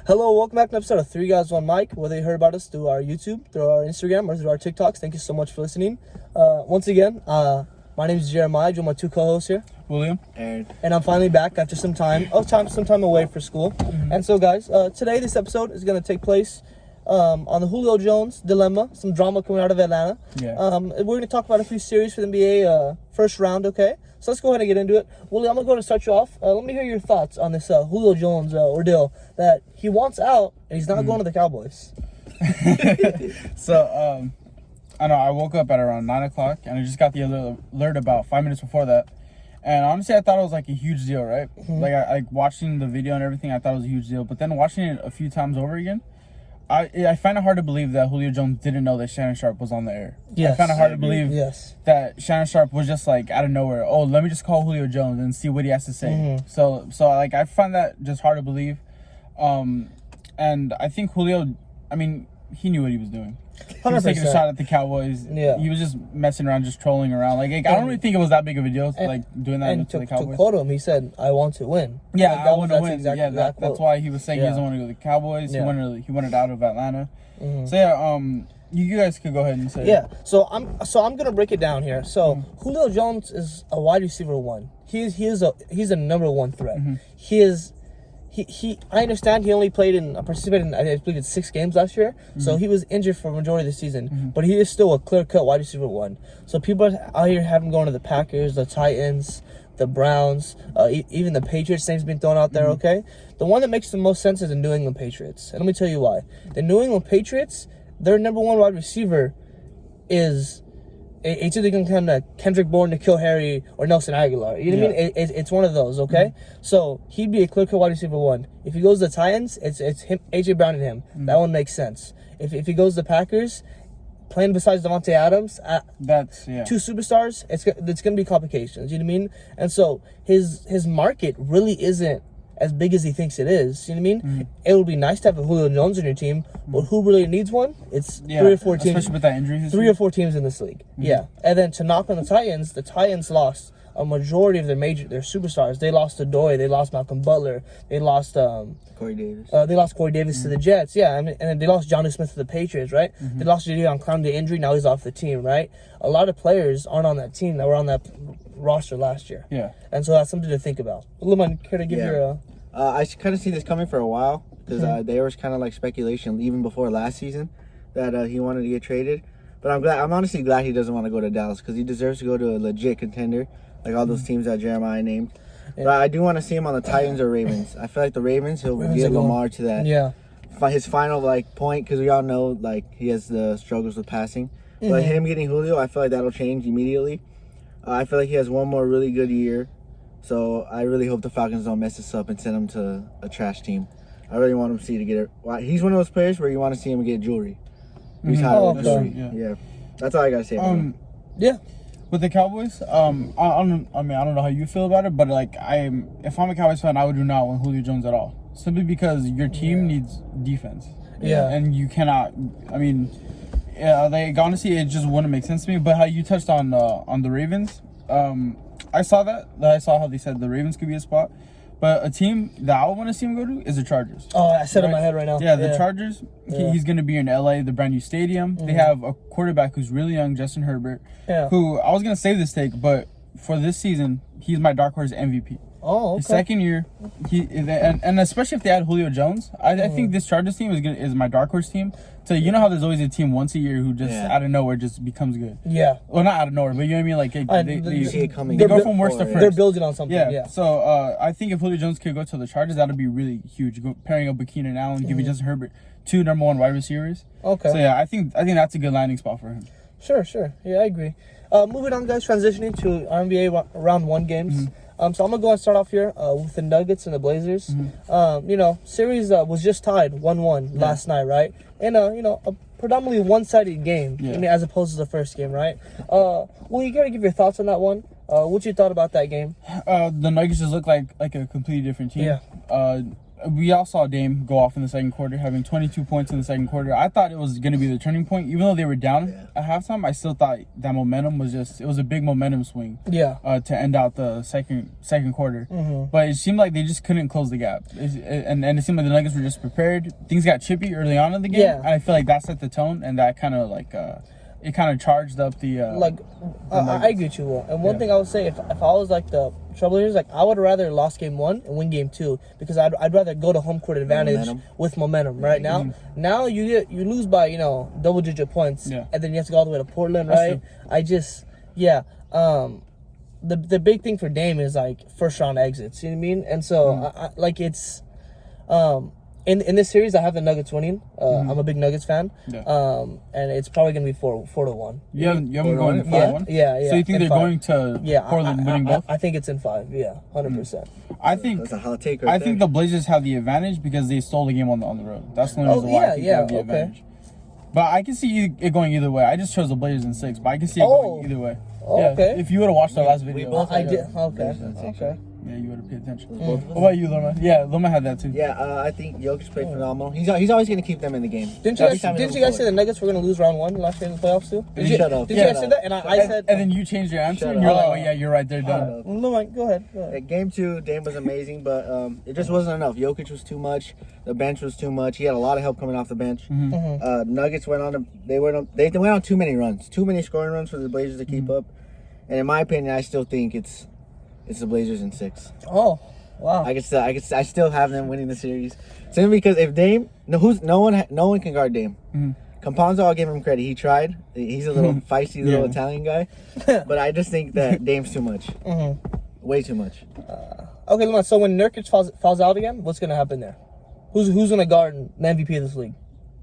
Hello, welcome back to an episode of Three Guys, One Mic. Whether you heard about us through our YouTube, through our Instagram, or through our TikToks, thank you so much for listening. Once again, my name is Jeremiah. Join my two co-hosts here, William, and I'm finally back after some time away for school. Mm-hmm. And so, guys, today this episode is going to take place on the Julio Jones dilemma, some drama coming out of Atlanta. Yeah. We're going to talk about a few series for the NBA first round. Okay. So let's go ahead and get into it. Willie, I'm going to go ahead and start you off. Let me hear your thoughts on this Julio Jones ordeal that he wants out and he's not going to the Cowboys. So, I know I woke up at around 9 o'clock and I just got the alert about 5 minutes before that. And honestly, I thought it was like a huge deal, right? Mm-hmm. Like watching the video and everything, I thought it was a huge deal. But then watching it a few times over again, I find it hard to believe that Julio Jones didn't know that Shannon Sharpe was on the air. Yes, I find it hard to believe that Shannon Sharpe was just like out of nowhere. Oh, let me just call Julio Jones and see what he has to say. Mm-hmm. So like I find that just hard to believe. And I think Julio, I mean, he knew what he was doing. 100%. He was taking a shot at the Cowboys. Yeah. He was just messing around, just trolling around. Like I don't really think it was that big of a deal, doing that to the Cowboys. To quote him, he said, "I want to win." Yeah, I want to win. That's why he was saying he doesn't want to go to the Cowboys. Yeah. He wanted out of Atlanta. Mm-hmm. So yeah, you guys could go ahead and say. Yeah. So I'm gonna break it down here. So Julio Jones is a wide receiver one. He's a number one threat. Mm-hmm. He I understand he only participated in, I believe it's 6 games last year. Mm-hmm. So he was injured for the majority of the season. Mm-hmm. But he is still a clear-cut wide receiver one. So people are out here having going to the Packers, the Titans, the Browns, even the Patriots. Name's been thrown out there, okay? The one that makes the most sense is the New England Patriots. And let me tell you why. The New England Patriots, their number one wide receiver is... It's either going to come to Kendrick Bourne, N'Keal Harry, or Nelson Aguilar. You know what I mean? It's one of those, okay? Mm-hmm. So he'd be a clear-cut wide receiver one. If he goes to the Titans, it's him, A.J. Brown and him. Mm-hmm. That one makes sense. If he goes to the Packers, playing besides Devontae Adams, two superstars, it's going to be complications. You know what I mean? And so his market really isn't as big as he thinks it is. You know what I mean? Mm-hmm. It would be nice to have a Julio Jones on your team, but who really needs one? It's 3 or 4 teams. Especially with that injury history. 3 or 4 teams in this league. Mm-hmm. Yeah. And then to knock on the Titans lost a majority of their superstars. They lost Adoy, they lost Malcolm Butler, they lost Corey Davis. They lost Corey Davis to the Jets. Yeah, and then they lost Jonnu Smith to the Patriots, right? Mm-hmm. They lost Jadeveon Clowney to injury, now he's off the team, right? A lot of players aren't on that team that were on that roster last year. Yeah. And so that's something to think about. Lemon, care to give your I kind of see this coming for a while because there was kind of like speculation even before last season that he wanted to get traded. But I'm honestly glad he doesn't want to go to Dallas because he deserves to go to a legit contender like all those teams that Jeremiah named. Yeah. But I do want to see him on the Titans or Ravens. I feel like the Ravens, he'll get Lamar to that. Yeah. His final point because we all know he has the struggles with passing. Mm-hmm. But him getting Julio, I feel like that'll change immediately. I feel like he has one more really good year. So I really hope the Falcons don't mess this up and send him to a trash team. I really want him to get it. He's one of those players where you want to see him get jewelry. He's yeah. That's all I gotta say about him. Yeah. With the Cowboys, I don't know how you feel about it, but if I'm a Cowboys fan, I would do not want Julio Jones at all. Simply because your team needs defense. Yeah. And you cannot. Honestly, it just wouldn't make sense to me. But how you touched on the Ravens, I saw that. I saw how they said the Ravens could be a spot. But a team that I want to see him go to is the Chargers. Oh, I said it in my head right now. Yeah, the Chargers. He's going to be in LA, the brand new stadium. Mm-hmm. They have a quarterback who's really young, Justin Herbert, who I was going to save this take, but for this season, he's my dark horse MVP. Oh, okay. His second year, and especially if they add Julio Jones, I think this Chargers team is my dark horse team. So you know how there's always a team once a year who just out of nowhere just becomes good. Yeah. Well, not out of nowhere, but you know what I mean. Like they see it coming. They go from worst to first. They're building on something. Yeah. So I think if Julio Jones could go to the Chargers, that'd be really huge. Pairing up with Keenan Allen, giving Justin Herbert 2 number 1 wide receivers. Okay. So yeah, I think that's a good landing spot for him. Sure. Yeah, I agree. Moving on, guys, transitioning to NBA round 1 games. Mm-hmm. So I'm going to go and start off here with the Nuggets and the Blazers. Mm-hmm. Series was just tied 1-1 last night, right? And, a predominantly one-sided game, as opposed to the first game, right? Well, you got to give your thoughts on that one. What you thought about that game? The Nuggets just look like a completely different team. Yeah. we all saw Dame go off in the second quarter, having 22 points in the second quarter. I thought it was going to be the turning point. Even though they were down at halftime, I still thought that momentum was it was a big momentum swing. Yeah. To end out the second quarter. But it seemed like they just couldn't close the gap. And it seemed like the Nuggets were just prepared. Things got chippy early on in the game. Yeah. And I feel like that set the tone, and that kind of it kind of charged up the I agree with you, Will. And one thing I would say, if I was like the Trailblazers, like I would rather lost game 1 and win game 2, because I'd rather go to home court advantage with momentum. Right now you lose by double digit points, and then you have to go all the way to Portland. Right? I just the big thing for Dame is like first round exits. You know what I mean? And so it's In this series, I have the Nuggets winning. I'm a big Nuggets fan. Yeah. And it's probably going to be 4-1. You haven't going 5-1? Yeah. So you think they're going to Portland winning both? I think it's in 5. Yeah, 100%. I think that's a hot take I think the Blazers have the advantage because they stole the game on the road. That's the only reason why I think they have the advantage. But I can see it going either way. I just chose the Blazers in 6, but I can see it going either way. Okay. If you would have watched our last video. I did. Okay. Yeah, you would have paid attention. What about you, Loma? Yeah, Loma had that too. Yeah, I think Jokic played phenomenal. He's always going to keep them in the game. Didn't you guys say the Nuggets were going to lose round 1 last year in the playoffs too? Did you guys say that? And I said... And then you changed your answer and you're like, oh yeah, you're right, they're done. Loma, go ahead. Game 2, Dame was amazing, but it just wasn't enough. Jokic was too much. The bench was too much. He had a lot of help coming off the bench. Nuggets went on too many runs. Too many scoring runs for the Blazers to keep up. And in my opinion, I still think it's the Blazers in 6. Oh, wow! I still have them winning the series simply because if Dame, no one can guard Dame. Campazzo, I'll give him credit. He tried. He's a little feisty little Italian guy, but I just think that Dame's too much. Way too much. Okay, Lamont, so when Nurkic falls out again, what's gonna happen there? Who's gonna guard the MVP of this league?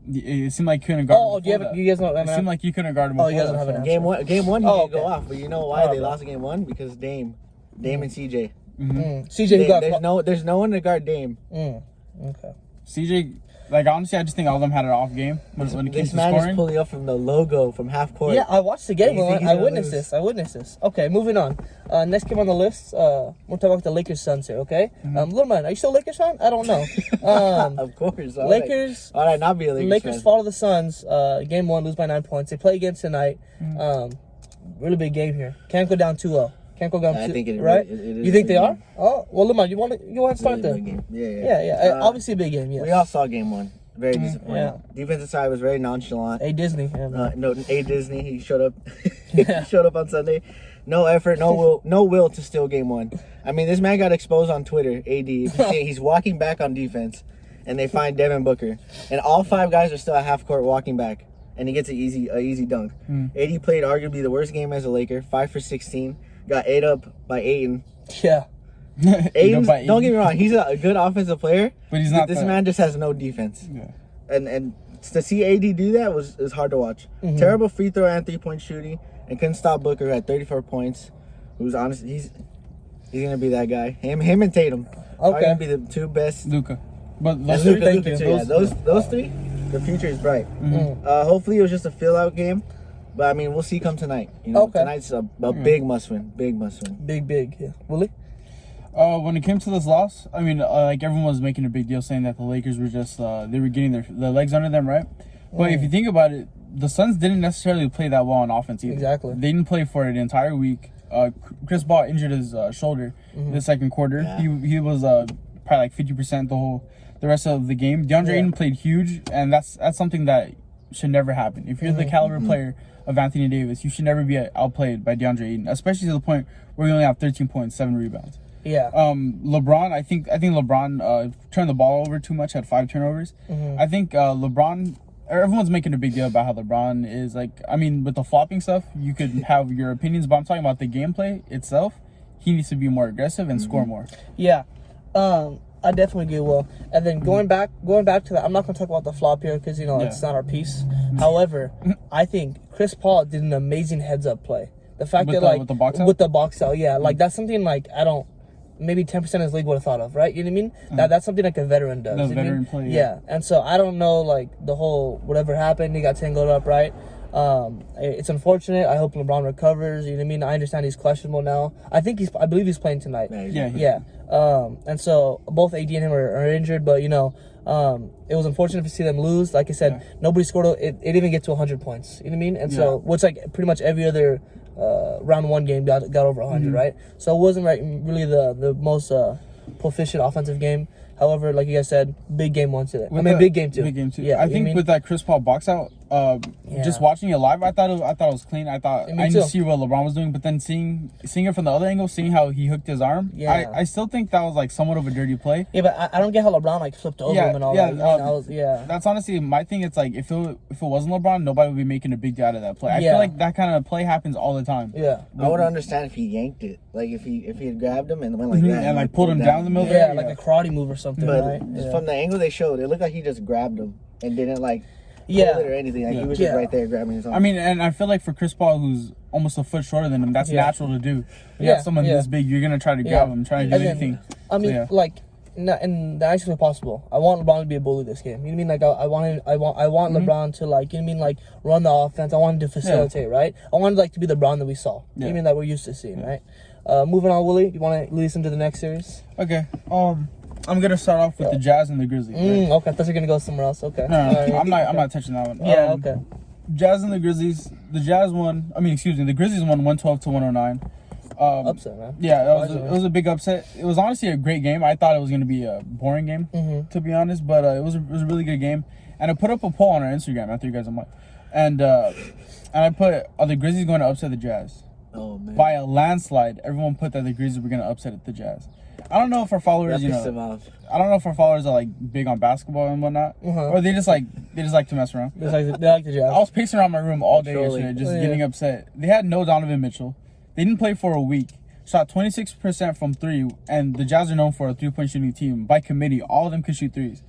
It seemed like you couldn't guard him. You guys don't have it seemed like you couldn't guard him. Oh, you guys don't have an answer. Game one, he didn't go off, but you know why they lost game 1? Because Dame and CJ. CJ, who got there's no one to guard Dame. Okay. CJ, like honestly, I just think all of them had an off game when it came to scoring. This man is pulling up from the logo from half court. Yeah, I watched the game. I witnessed this. Okay, moving on. Next game on the list, we're talking about the Lakers Suns here. Okay, little man, are you still a Lakers fan? I don't know. Of course. Lakers. All right, not be a Lakers fan. Fall to the Suns. Game 1, lose by 9 points. They play again tonight. Really big game here. Can't go down 2-0. Can't go down 2-0. I think it right. You think they are? Oh well, Lamar, you want to start there? Yeah. Obviously a big game. Yes. We all saw game 1. Very disappointing. Yeah. Defensive side was very nonchalant. Disney. Disney. He showed up. He showed up on Sunday. No effort, no will to steal game 1. I mean, this man got exposed on Twitter. AD. He's walking back on defense, and they find Devin Booker, and all 5 guys are still at half court walking back, and he gets an easy dunk. AD played arguably the worst game as a Laker. 5 for 16. Got ate up by Ayton. Yeah. Ayton, don't get me wrong, he's a good offensive player, but he's not. This man just has no defense. Yeah. And to see AD do that was hard to watch. Terrible free throw and 3-point shooting, and couldn't stop Booker, who had 34 points. Who's honestly he's gonna be that guy. Him and Tatum are gonna be the 2 best. Luka, but those Luka too. Those 3, the future is bright. Hopefully it was just a fill out game. But I mean, we'll see come tonight. Tonight's a big must win. Big must win. Big. Yeah. Willy? When it came to this loss, I mean, like everyone was making a big deal saying that the Lakers were just they were getting their legs under them, right? But if you think about it, the Suns didn't necessarily play that well on offense either. Exactly. They didn't play for it the entire week. Chris Paul injured his shoulder in the second quarter. Yeah. He was probably like 50% the rest of the game. DeAndre Ayton played huge, and that's something that should never happen. If you're the caliber player of Anthony Davis, you should never be outplayed by DeAndre Ayton, especially to the point where you only have 13 points, 7 rebounds. Yeah. LeBron, I think LeBron turned the ball over too much, had 5 turnovers. I think LeBron, everyone's making a big deal about how LeBron is like, I mean, with the flopping stuff, you could have your opinions, but I'm talking about the gameplay itself. He needs to be more aggressive and score more. Yeah. I definitely agree, Will. And then going back to that, I'm not going to talk about the flop here because, it's not our piece. However, I think Chris Paul did an amazing heads-up play. The fact with the box out, yeah. Like, that's something, like, maybe 10% of his league would have thought of, right? You know what I mean? That's something like a veteran does. The veteran play, yeah. And so, I don't know, like, the whole whatever happened, he got tangled up, right? It's unfortunate. I hope LeBron recovers. You know what I mean? I understand he's questionable now. I believe he's playing tonight. Yeah. And so both AD and him are injured, but you know, it was unfortunate to see them lose. Like I said, nobody scored. It didn't even get to 100 points. You know what I mean? And so, which like pretty much every other round one game got over 100, right? So it wasn't really the most proficient offensive game. However, like you guys said, big game one today. Big game two. Big game two. Yeah, I think with that Chris Paul box out, just watching it live, I thought it was clean. I didn't see what LeBron was doing, but then seeing it from the other angle, seeing how he hooked his arm, I still think that was like somewhat of a dirty play. Yeah, but I don't get how LeBron like flipped over him and all that. That's honestly my thing. It's like if it wasn't LeBron, nobody would be making a big deal out of that play. I feel like that kind of play happens all the time. Yeah, I would understand if he yanked it, like if he had grabbed him and went like that, and like pulled him down the middle. Yeah, like a karate move or something. But right? from the angle they showed, it looked like he just grabbed him and didn't like pull it or anything. Like he was just right there grabbing his arm. I mean, and I feel like for Chris Paul, who's almost a foot shorter than him, that's natural to do. You got someone this big, you're gonna try to grab him, try to do anything. I mean, like, in the nicest way possible. I want LeBron to be a bully this game. You know what I mean? Like, I want LeBron to like, you know what I mean? Like, run the offense. I want him to facilitate, right? I want him like to be the LeBron that we saw. You know what I mean? That we're used to seeing, right? Moving on, Willy. You want to lead us into the next series? Okay. I'm gonna start off with the Jazz and the Grizzlies. Right? Okay, I thought you were gonna go somewhere else. Okay. No, I'm not touching that one. Yeah. Okay. Jazz and the Grizzlies. The Jazz won. The Grizzlies won 112-109. Upset, man. Yeah, it was a big upset. It was honestly a great game. I thought it was gonna be a boring game, to be honest, but it was a really good game. And I put up a poll on our Instagram after you guys won, and I put, are the Grizzlies going to upset the Jazz? Oh man! By a landslide, everyone put that the Grizzlies were gonna upset the Jazz. I don't know if our followers, I don't know if our followers are like big on basketball and whatnot, or they just like to mess around. They like the Jazz. I was pacing around my room all day yesterday, just getting upset. They had no Donovan Mitchell. They didn't play for a week. Shot 26% from three, and the Jazz are known for a 3-point shooting team. By committee, all of them could shoot threes.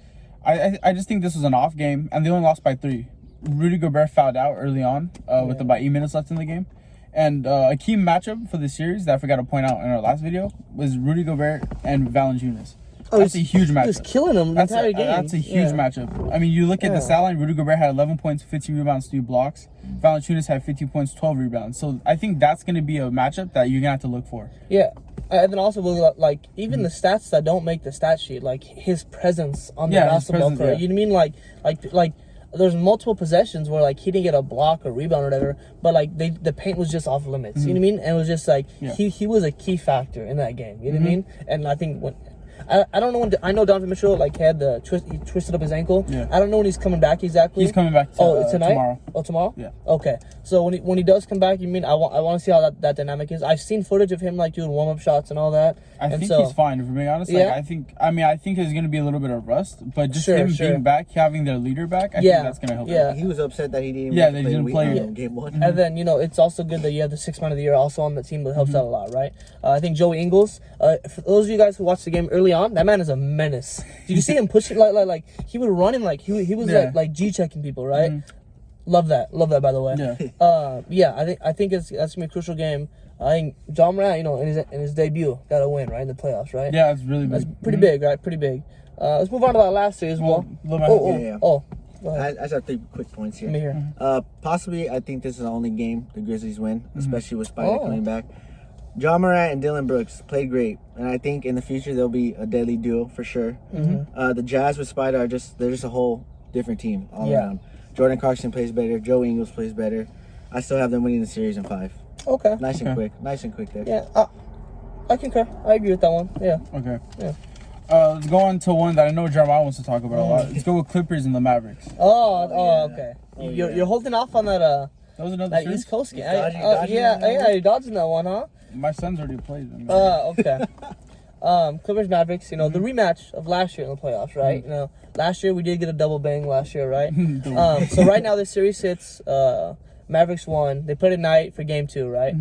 I just think this was an off game, and they only lost by 3. Rudy Gobert fouled out early on with about 8 minutes left in the game. And a key matchup for the series that I forgot to point out in our last video was Rudy Gobert and Valanciunas. That's a huge matchup. He was killing them the entire game. That's a huge matchup. I mean, you look at the stat line, Rudy Gobert had 11 points, 15 rebounds, 3 blocks. Valanciunas had 15 points, 12 rebounds. So I think that's going to be a matchup that you're going to have to look for. Yeah. And then also, like, even the stats that don't make the stat sheet, like his presence on the basketball court. You know what I mean? Like, there's multiple possessions where like he didn't get a block or rebound or whatever, but like the paint was just off limits. You know what I mean? And it was just like he was a key factor in that game. You know what I mean? And I think when I don't know when I know Donovan Mitchell like had he twisted up his ankle. Yeah. I don't know when he's coming back exactly. He's coming back tonight. Tomorrow. Oh, tomorrow? Yeah. Okay. So when he does come back, you mean I want to see how that dynamic is. I've seen footage of him like doing warm up shots and all that. I think he's fine, if we're being honest. Like, I think there's gonna be a little bit of rust, but just him being back, having their leader back, I think that's gonna help. Yeah. He was upset that he didn't play game one. And then it's also good that you have the 6th man of the year also on the team that helps out a lot, right? I think Joey Ingles. For those of you guys who watched the game early on, that man is a menace. Did you see him pushing like he would run and like he was like G checking people, right? Love that by the way. I think that's gonna be a crucial game. I think John Morant, in his debut, got a win right in the playoffs, right? Yeah, it's really big. That's pretty big, right? Pretty big. Let's move on to that last series. Go ahead. I just have 3 quick points here. Let me hear. Possibly, I think this is the only game the Grizzlies win, especially with Spider coming back. John Morant and Dylan Brooks played great, and I think in the future they'll be a deadly duo for sure. The Jazz with Spider they're just a whole different team all around. Jordan Clarkson plays better. Joe Ingles plays better. I still have them winning the series in 5. Okay. Nice and quick there. Yeah, I concur. I agree with that one. Yeah. Okay. Yeah. Let's go on to one that I know Jeremiah wants to talk about a lot. Let's go with Clippers and the Mavericks. Okay. You're holding off on that that was another series? East Coast game. You're dodging that one, huh? My son's already played them. Okay. Clippers Mavericks, the rematch of last year in the playoffs, right? Last year we did get a double bang last year, right? So right now this series sits Mavericks won. They put it night for game 2, right?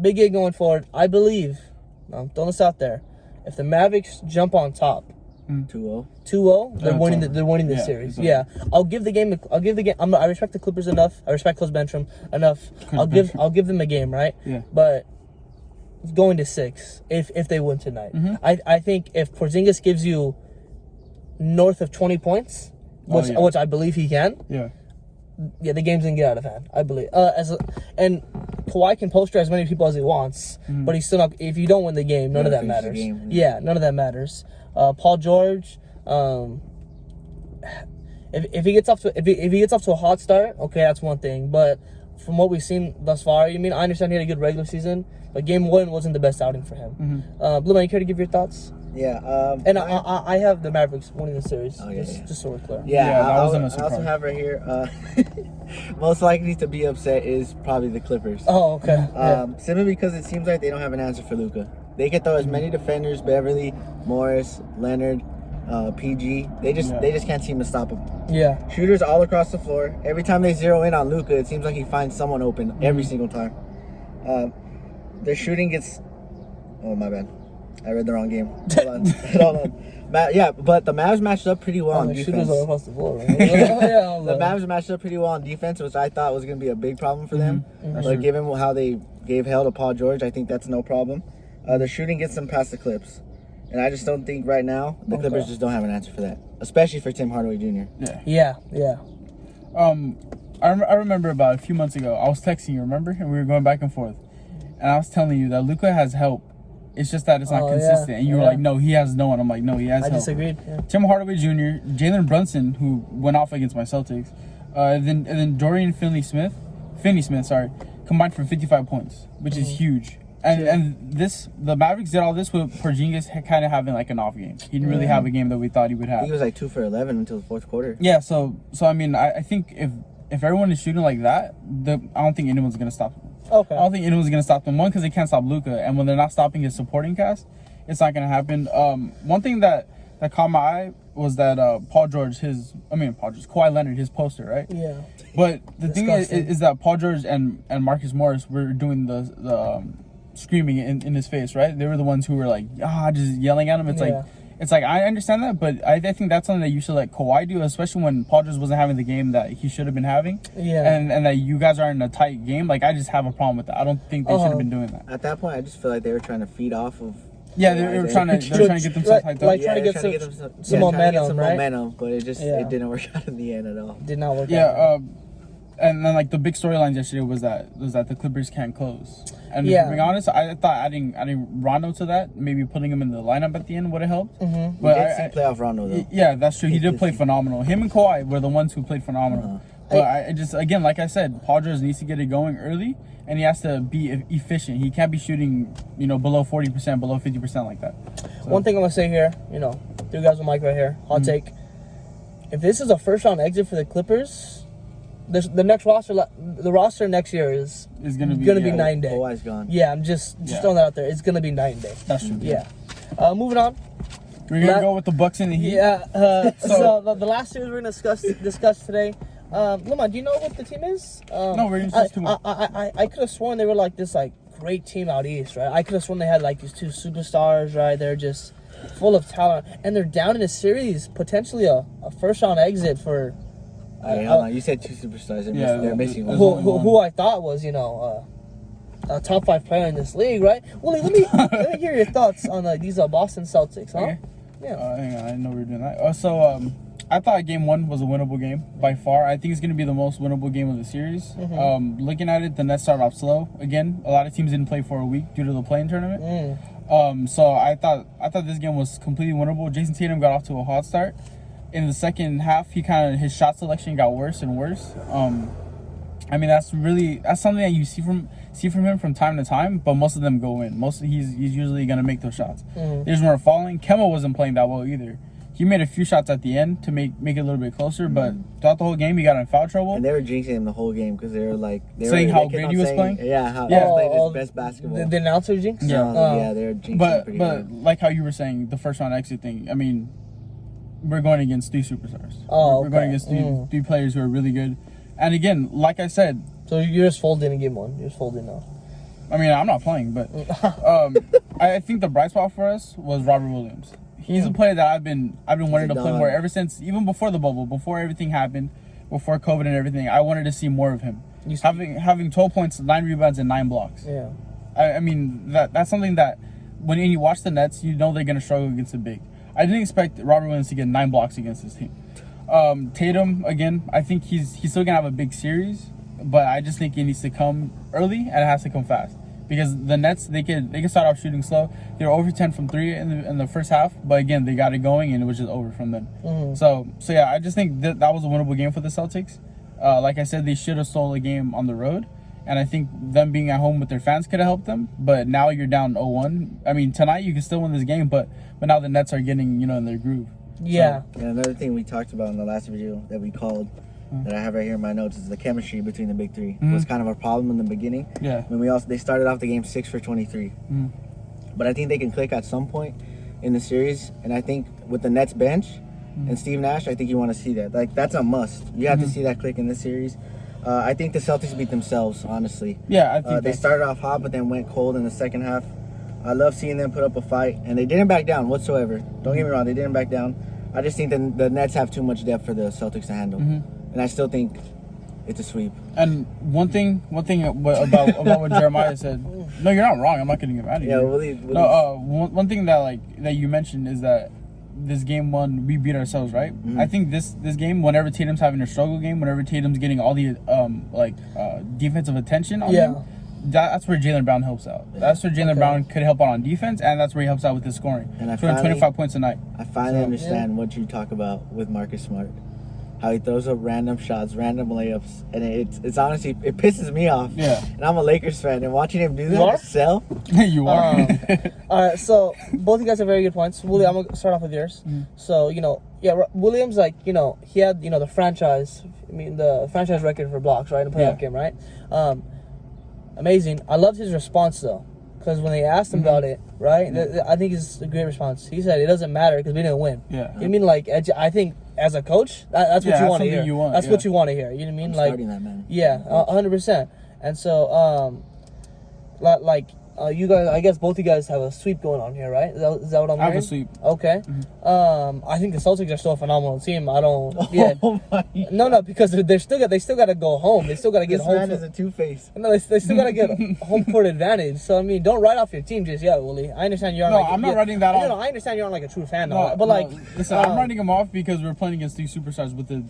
Big game going forward. I believe, I'm throwing this out there, if the Mavericks jump on top 2-0, they're winning this series. Yeah. I'll give the game I respect the Clippers enough. I respect Coach Bencham enough. I'll give them a game, right? Yeah. But it's going to 6 if they win tonight. I think if Porzingis gives you north of 20 points, which I believe he can. Yeah. yeah, the game's gonna get out of hand. I believe. And Kawhi can poster as many people as he wants, but he's still not. If you don't win the game, none of that matters. Yeah, none of that matters. Paul George, if he gets off to a hot start, okay, that's one thing. But from what we've seen thus far, I understand he had a good regular season, but game 1 wasn't the best outing for him. Blue Man, you care to give your thoughts? Yeah. And I have the Mavericks winning the series. Just so we're clear. Yeah, that wasn't a I surprise. also have right here. Most likely to be upset is probably the Clippers. Oh, okay. Simply because it seems like they don't have an answer for Luka. They can throw as many defenders, Beverly, Morris, Leonard, PG. They just can't seem to stop him. Yeah. Shooters all across the floor. Every time they zero in on Luka, it seems like he finds someone open every single time. Their shooting gets. Oh, my bad. I read the wrong game. Hold on. But the Mavs matched up pretty well on defense. Shooters all across the floor, right? The Mavs matched up pretty well on defense, which I thought was going to be a big problem for them. But given how they gave hell to Paul George, I think that's no problem. The shooting gets them past the Clips. And I just don't think right now the Clippers just don't have an answer for that, especially for Tim Hardaway Jr. Yeah. I remember about a few months ago, I was texting you, remember? And we were going back and forth. And I was telling you that Luka has help. It's just that it's not consistent. And you were like, no, he has no one. I'm like, no, he has help. I disagreed. Yeah. Tim Hardaway Jr., Jalen Brunson, who went off against my Celtics, and then Dorian Finney-Smith, combined for 55 points, which is huge. And the Mavericks did all this with Porzingis kind of having like an off game. He didn't really have a game that we thought he would have. He was like 2 for 11 until the fourth quarter. Yeah, so I think if everyone is shooting like that, I don't think anyone's gonna stop them. Okay. I don't think anyone's gonna stop them. One, because they can't stop Luka, and when they're not stopping his supporting cast, it's not gonna happen. One thing that caught my eye was that Kawhi Leonard, his poster, right? Yeah. But the thing is that Paul George and Marcus Morris were doing the screaming in his face, right? They were the ones who were like, just yelling at him. It's like I understand that, but I think that's something that you should let Kawhi do, especially when Paul George wasn't having the game that he should have been having. Yeah. And that you guys are in a tight game. Like, I just have a problem with that. I don't think they should have been doing that. At that point, I just feel like they were trying to feed off of. Yeah, they were trying to get themselves hyped up. Like trying to get some momentum, right? Momentum, but it didn't work out in the end at all. Did not work out. Yeah. And then like the big storylines yesterday was that the Clippers can't close. And to be honest, I thought adding Rondo to that, maybe putting him in the lineup at the end would have helped. Mm-hmm. But I see playoff Rondo though. Yeah, that's true. He did play phenomenal. Him and Kawhi were the ones who played phenomenal. But I just, again, like I said, Paul George needs to get it going early, and he has to be efficient. He can't be shooting, below 40%, below 50% like that. So. One thing I'm gonna say here, 3 guys with Mike right here, hot take. If this is a first round exit for the Clippers. The next roster next year is gonna be 9 day. Kawhi's gone. Yeah, I'm just throwing that out there. It's gonna be 9 day. That's true. Yeah. Moving on. We're gonna go with the Bucks and the Heat. Yeah. So the last series we're gonna discuss today. Luma, do you know what the team is? No, we're gonna discuss tomorrow. I could have sworn they were like this great team out east, right? I could have sworn they had like these 2 superstars, right? They're just full of talent, and they're down in a series, potentially a first round exit for. Hey, hold on. You said 2 superstars. They're missing one. Who I thought was, a top 5 player in this league, right? Willy, let me hear your thoughts on these Boston Celtics, huh? Okay. Yeah. Hang on, I didn't know we were doing that. I thought game 1 was a winnable game by far. I think it's going to be the most winnable game of the series. Mm-hmm. Looking at it, the Nets started off slow. Again, a lot of teams didn't play for a week due to the play-in tournament. So I thought this game was completely winnable. Jason Tatum got off to a hot start. In the second half, his shot selection got worse and worse. That's something that you see from him from time to time, but most of them go in. He's usually gonna make those shots. They just weren't falling. Kemba wasn't playing that well either. He made a few shots at the end to make it a little bit closer, but throughout the whole game, he got in foul trouble. And they were jinxing him the whole game because they were saying how great he was playing. Yeah, he played his best basketball. The announcer jinx. Yeah, they were jinxing. But like how you were saying, the first round exit thing. We're going against 3 superstars. We're going against 3 players who are really good. And again, like I said... So you're just folding in game 1. You're just folding now. I'm not playing, but... I think the bright spot for us was Robert Williams. He's a player that I've been wanting to play more ever since, even before the bubble, before everything happened, before COVID and everything. I wanted to see more of him. Having 12 points, 9 rebounds, and 9 blocks. Yeah. That's something that when you watch the Nets, they're going to struggle against the big. I didn't expect Robert Williams to get 9 blocks against his team. Tatum, again, I think he's still gonna have a big series, but I just think it needs to come early and it has to come fast. Because the Nets, they can start off shooting slow. They were over 10 from 3 in the first half, but again, they got it going and it was just over from then. So yeah, I just think that was a winnable game for the Celtics. Like I said, they should have stole a game on the road, and I think them being at home with their fans could have helped them. But now you're down 0-1. I mean, tonight you can still win this game, but now the Nets are getting in their groove. Yeah. So, another thing we talked about in the last video that we called, that I have right here in my notes, is the chemistry between the big three. It was kind of a problem in the beginning. Yeah. When they started off the game 6 for 23. But I think they can click at some point in the series, and I think with the Nets bench and Steve Nash, I think you want to see that. Like, that's a must. You have to see that click in this series. I think the Celtics beat themselves, honestly. Yeah, I think they started off hot, but then went cold in the second half. I love seeing them put up a fight, and they didn't back down whatsoever. Don't get me wrong, they didn't back down. I just think the Nets have too much depth for the Celtics to handle, and I still think it's a sweep. And one thing about what Jeremiah said. No, you're not wrong. I'm not getting him out of here. Yeah, Willy. No, one thing that you mentioned is that this game one we beat ourselves, right? I think this game, whenever Tatum's having a struggle game, whenever Tatum's getting all the defensive attention on him, that's where Jaylen Brown helps out. That's where Jaylen Brown could help out on defense, and that's where he helps out with his scoring. And 25 points a night. I finally understand what you talk about with Marcus Smart. How he throws up random shots, random layups, and it's honestly, it pisses me off. Yeah. And I'm a Lakers fan, and watching him do that himself. You are. All right, so both of you guys have very good points. Willie, I'm gonna start off with yours. So Williams, he had the franchise record for blocks, right, in a playoff game, right? Amazing. I loved his response though, because when they asked him about it, right, I think it's a great response. He said it doesn't matter because we didn't win. Yeah. You mean I think as a coach, that's what you want to hear. That's what you want to hear. You know what I mean? Starting that, man. Yeah, 100%. And so, you guys, I guess both you guys have a sweep going on here, right? Is that what I'm hearing? I have a sweep. Okay. I think the Celtics are still a phenomenal team. I don't. Yeah. Oh my No, because they still got to go home. They still got to get home. This man is a two-face. No, they still got to get home court advantage. So I mean, don't write off your team just yet, Willie. I understand you're. No, I'm not writing that off. No, I understand you're not like a true fan, no, but listen, I'm writing him off because we're playing against these superstars with the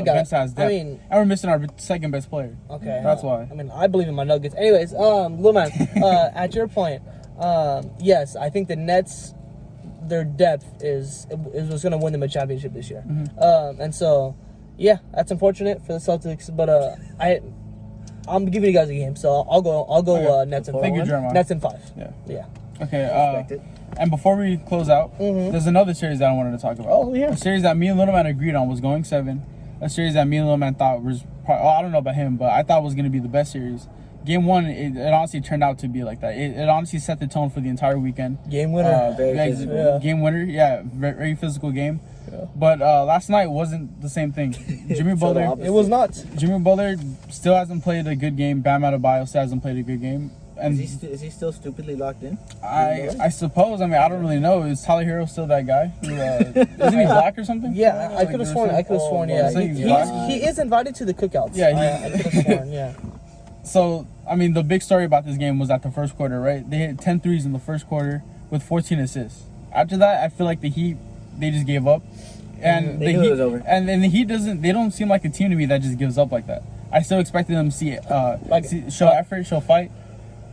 bench size depth. And we're missing our second best player. Okay, that's why. I mean, I believe in my Nuggets. Anyways, little man, at your point. Yes, I think the Nets, their depth is what's going to win them a championship this year. And so, yeah, that's unfortunate for the Celtics. But I'm giving you guys a game, so I'll go Nets in 5. Thank you, Jeremiah. Nets in 5. Yeah. Okay. And before we close out, there's another series that I wanted to talk about. Oh, yeah. A series that me and Little Man agreed on was going 7. A series that me and Little Man thought was I don't know about him, but I thought was going to be the best series. Game 1, it honestly turned out to be like that. It honestly set the tone for the entire weekend. Game winner. Very physical. Game winner, very, very physical game. Yeah. But last night wasn't the same thing. Jimmy Butler. It was not. Jimmy Butler still hasn't played a good game. Bam Adebayo still hasn't played a good game. And is he still stupidly locked in? I suppose. I mean, I don't really know. Is Tyler Hero still that guy? Isn't he black or something? Yeah, I could have sworn. Yeah, he is invited to the cookouts. Yeah, I could have sworn. Yeah. So, I mean, the big story about this game was at the first quarter, right? They hit 10 threes in the first quarter with 14 assists. After that, I feel like the Heat, they just gave up. And they knew it was over. And the Heat they don't seem like a team to me that just gives up like that. I still expected them to show effort, show fight.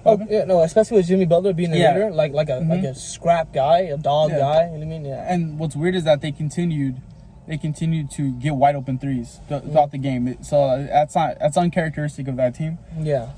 Oh, yeah, no, especially with Jimmy Butler being the leader, like a scrap guy, a dog guy. You know what I mean? Yeah. And what's weird is that they continued to get wide open threes throughout the game. So that's uncharacteristic of that team. Yeah.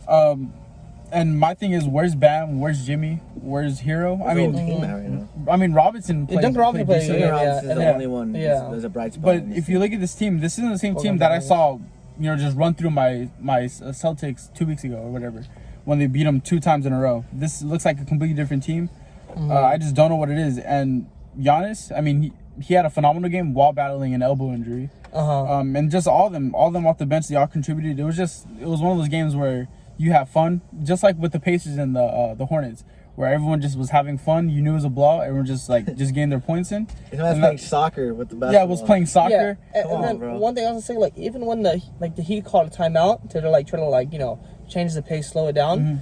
And my thing is, where's Bam? Where's Jimmy? Where's Hero? I mean, Robinson played. Duncan Robinson played. Robinson is the only one. Yeah. There's a bright spot. But if you look at this team, this isn't the same team that I saw, just run through my Celtics 2 weeks ago or whatever, when they beat them 2 times in a row. This looks like a completely different team. I just don't know what it is. And Giannis, I mean, he had a phenomenal game while battling an elbow injury. And just all of them off the bench, they all contributed. It was one of those games where you have fun, just like with the Pacers and the Hornets, where everyone just was having fun. You knew it was a blowout. Everyone just getting their points in. It was playing soccer with the basketball. Yeah, it was playing soccer. Yeah. And then bro. One thing I was gonna say, even when the Heat called a timeout to try to change the pace, slow it down,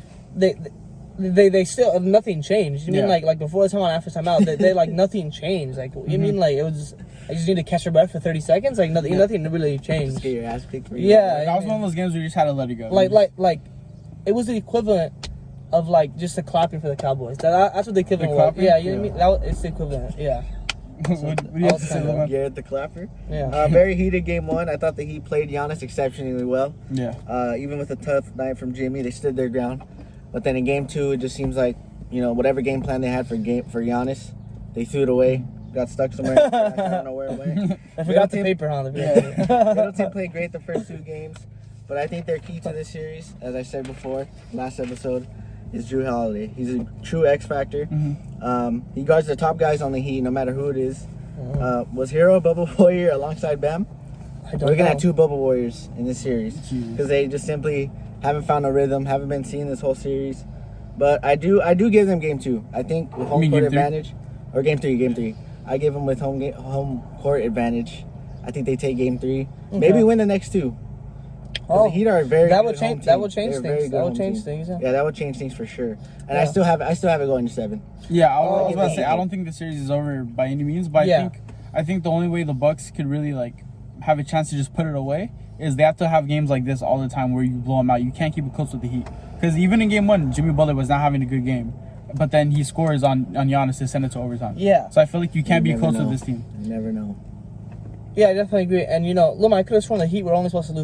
They still nothing changed. You mean Yeah. like before the timeout, after timeout, they like nothing changed. Like you mean like it was. I just need to catch your breath for 30 seconds. Like nothing really Just changed. get your ass kicked. Yeah, That was one of those games where you just had to let it go. Like it was the equivalent of like just the clapping for the Cowboys. That's what the equivalent was. clapping? Yeah, you know what I mean. It's the equivalent. Yeah. what do you have to say, kinda- Logan? Garrett the Clapper. Yeah. Very heated game one. I thought that he played Giannis exceptionally well. Yeah. Even with a tough night from Jimmy, they stood their ground. But then in game two, it just seems like, whatever game plan they had for Giannis, they threw it away. Got stuck somewhere. I don't know where it went. I forgot the paper, huh? Middle team played great the first 2 games. But I think their key to this series, as I said before, last episode, is Drew Holiday. He's a true X factor. He guards the top guys on the Heat, no matter who it is. Was Hero a Bubble Warrior alongside Bam? We're gonna have 2 Bubble Warriors in this series because they just simply haven't found a rhythm, haven't been seen this whole series. But I do give them game 2. I think with home court advantage, or game 3. I give them with home court advantage. I think they take game 3. Okay. Maybe win the next 2. The Heat are very that good would change. home That team. would change They're things. That would change team. things. Yeah. Yeah, that would change things for sure. And I still have it going to 7. Yeah, I was about to say I don't think the series is over by any means, but Yeah. I think the only way the Bucks could really like have a chance to just put it away is they have to have games like this all the time where you blow them out. You can't keep it close with the Heat because even in game 1, Jimmy Butler was not having a good game, but then he scores on Giannis to send it to overtime. Yeah. So I feel like you can't be never close know. with this team. You never know. Yeah, I definitely agree. And Luma, I could have sworn the Heat were only supposed to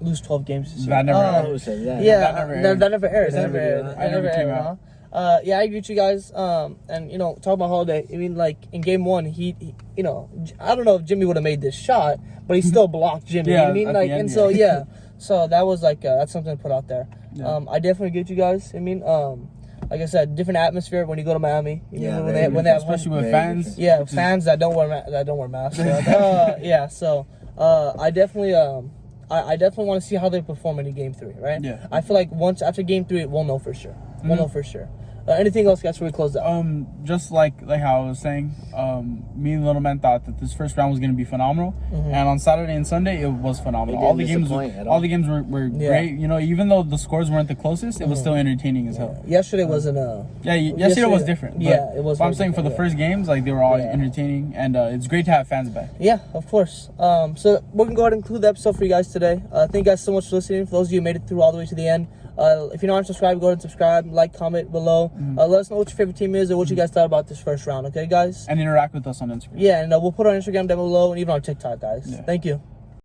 lose 12 games this year. That never happened. Who said that? Yeah, That never aired. that never aired. That That never never aired. did, huh? That never came aired, out. huh? Yeah, I agree with you guys. And talk about Holiday. I mean, like in game 1, he I don't know if Jimmy would have made this shot, but he still blocked Jimmy. Yeah, You know what I mean, at like, the end, and so yeah. so that was like that's something to put out there. Yeah. I definitely get you guys. I mean, like I said, different atmosphere when you go to Miami. Yeah, when very they have Especially with Very fans. different. yeah, which is- fans that don't wear masks. Yeah, so I definitely I definitely want to see how they perform in game 3, right? Yeah. I feel like once after game 3, we'll know for sure. We'll know for sure. Anything else, guys, before we close out? Just like how I was saying, me and Little Man thought that this first round was going to be phenomenal, and on Saturday and Sunday it was phenomenal. It didn't disappoint at all. All the games were great. Even though the scores weren't the closest, it was still entertaining as hell. Yesterday wasn't Yesterday was different. Yeah, it was. But I'm saying for the first games, like they were all entertaining, and it's great to have fans back. Yeah, of course. So we're gonna go ahead and conclude the episode for you guys today. Thank you guys so much for listening. For those of you who made it through all the way to the end, if you're not subscribed, go ahead and subscribe, like, comment below. Let us know what your favorite team is or what you guys thought about this first round. Okay, guys? And interact with us on Instagram. Yeah, and we'll put our Instagram down below and even our TikTok, guys. Yeah. Thank you.